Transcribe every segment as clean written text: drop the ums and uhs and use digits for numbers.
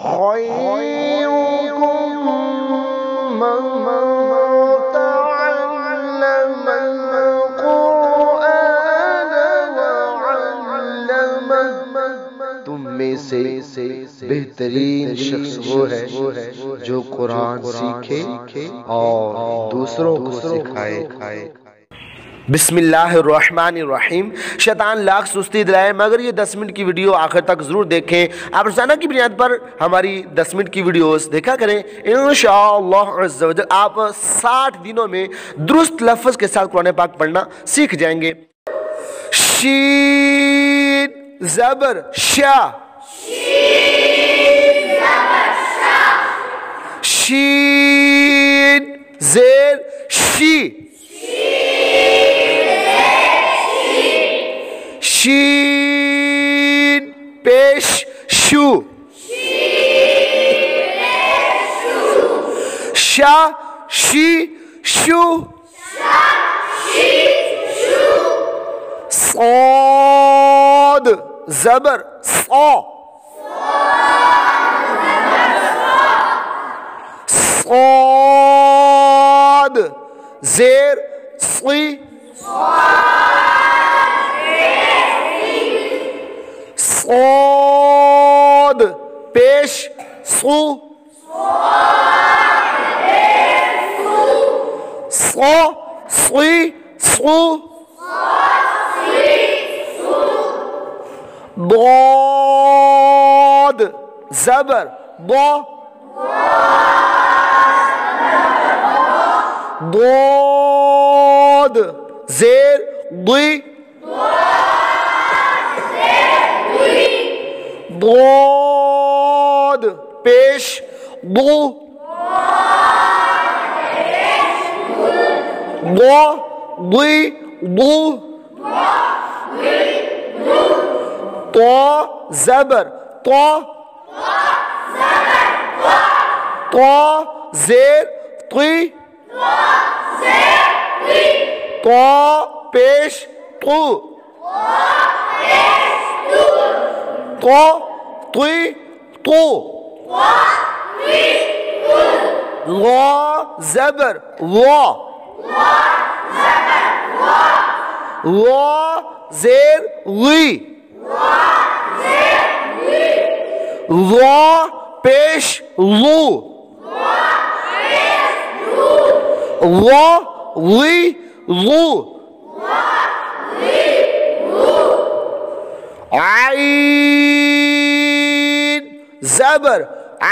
खैरुकुम मन तअल्लम अल-कुरआन वअल्लमह। तुम में से बेहतरीन शख्स वो है जो कुरान सीखे और दूसरों को सिखाए। बिस्मिल्लाहिर्रहमानिर्रहीम। शैतान लाख सुस्ती दिलाए, मगर ये 10 मिनट की वीडियो आखिर तक ज़रूर देखें। आप रोज़ाना की बुनियाद पर हमारी 10 मिनट की वीडियोस देखा करें। इंशाअल्लाह अज़्ज़ व जल आप 60 दिनों में दुरुस्त लफ्ज़ के साथ कुरान पाक पढ़ना सीख जाएंगे। शीन ज़बर शा, शीन ज़ेर शी, शीन पेश शू, शा शी शू, सौद ज़बर सौ, सौद ज़ेर सी, सौद पेश सू, सौ सी सू, दौद ज़बर दो, दौद ज़ेर दुई, दौद पेश दो, दो दुई दो, तो ज़बर तो, तो ज़ेर तुई, तो पेश तू, तो तुई तू, लो ज़बर लो, लो ज़ेर ली, लो पेश लू, लो ली लू, आइन ज़बर आ,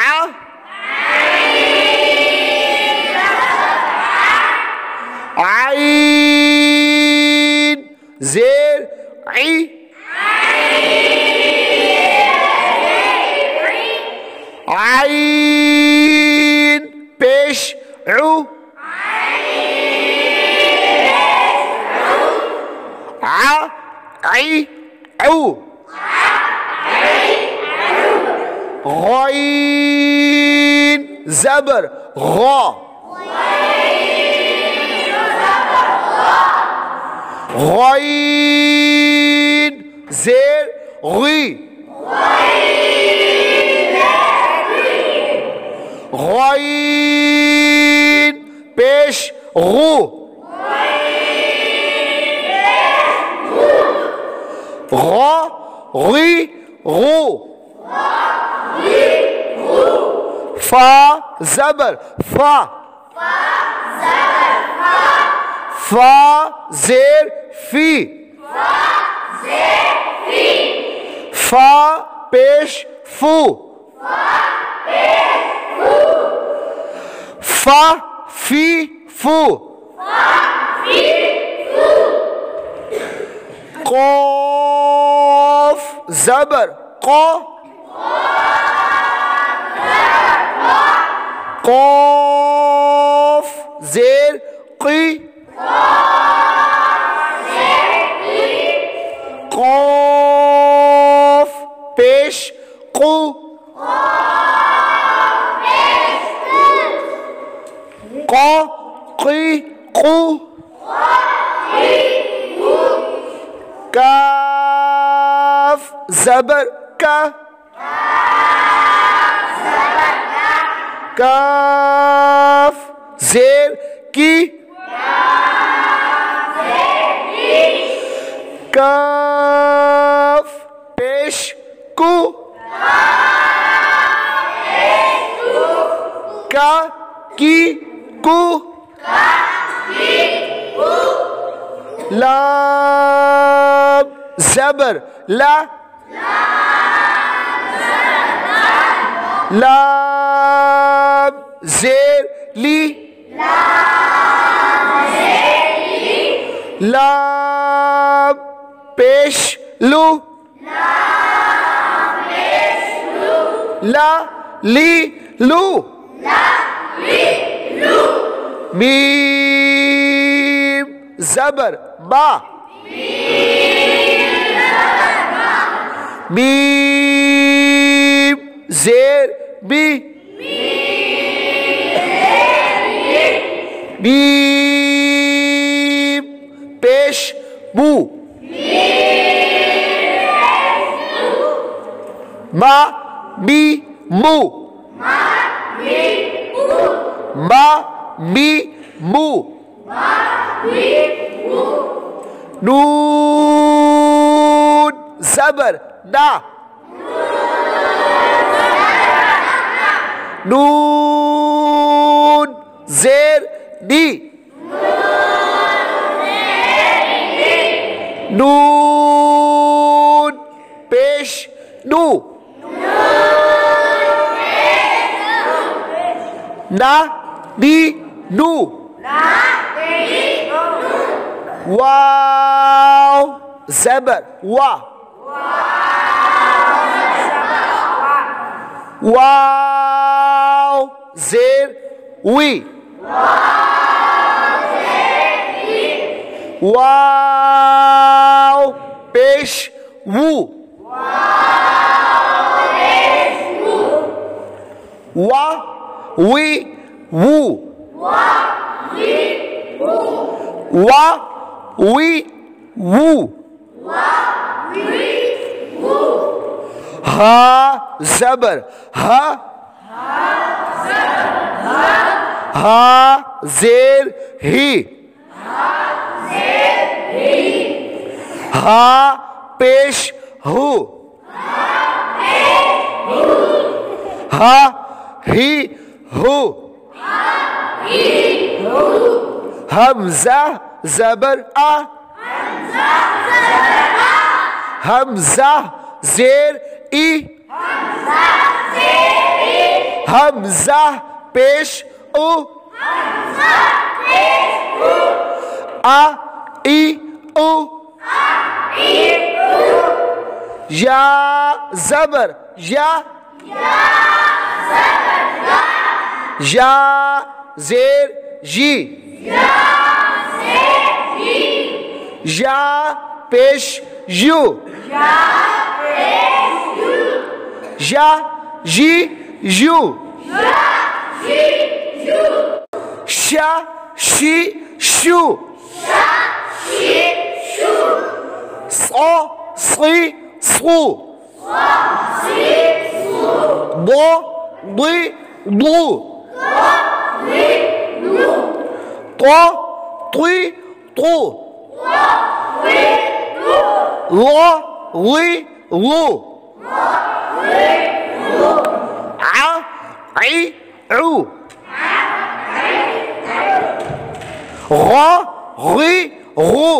आइन ज़ेर ई, आइन पेश उ, आ आई औ, गईन ज़बर गौ, गईन ज़ेर गी, गईन पेश गु, गौ गी गु, फा ज़बर फा, फा ज़ेर फी, फा पेश फू, फा फी फू, क़ाफ़ ज़बर क़ा, क़ाफ़ ज़ेर क़ी, क़ाफ़ पेश क़ू, क़ा क़ी क़ू, काफ ज़बर का, काफ जेर की, काफ पेश कु, का की कु, लाम ज़बर ला, लाम ज़ेर ली, लाम पेश लू, ला ली लू, मीम ज़बर बा, मीम ज़ेर बी, मीम पेश बू, मा मी मू, मा मी मू, नून ज़बर ना, नून ज़ेर नी, नून पेश नू, ना नी नू, वाव ज़बर वा, वाव ज़ेर वी, वाव पेश वू, वा वी वू, वा वी वू, हा ज़बर हा, हा ज़ेर ही, हा पेश हु, हा ही हु, हमज़ा ज़बर आ, हमज़ा ज़ेर ई, हमज़ा पेश उ, आ ई उ, या ज़बर या, या ज़ेर जी, या पेश यू, या जी यू, शा शी शू, सो सी सू, दो दी दू, तो तुई तू, लो ली लू, आ आई ऊ, ग़ा ग़ी ग़ू,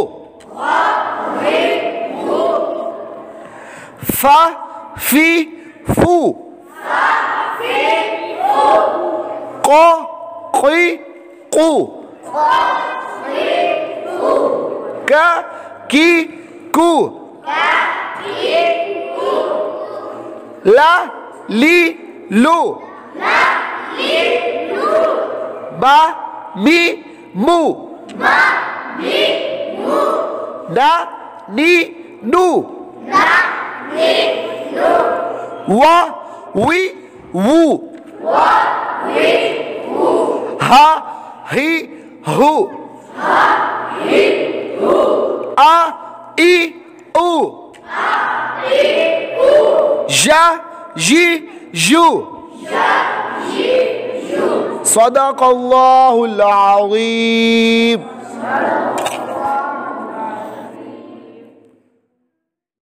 फा फी फू, क़ा क़ी क़ू, का की कू, ला ली लू, बा मी मू, ना नी नू, वा वी वू, हा ही हू, आ ई ऊ, या जी यू, सदक़ल्लाहुल अज़ीम।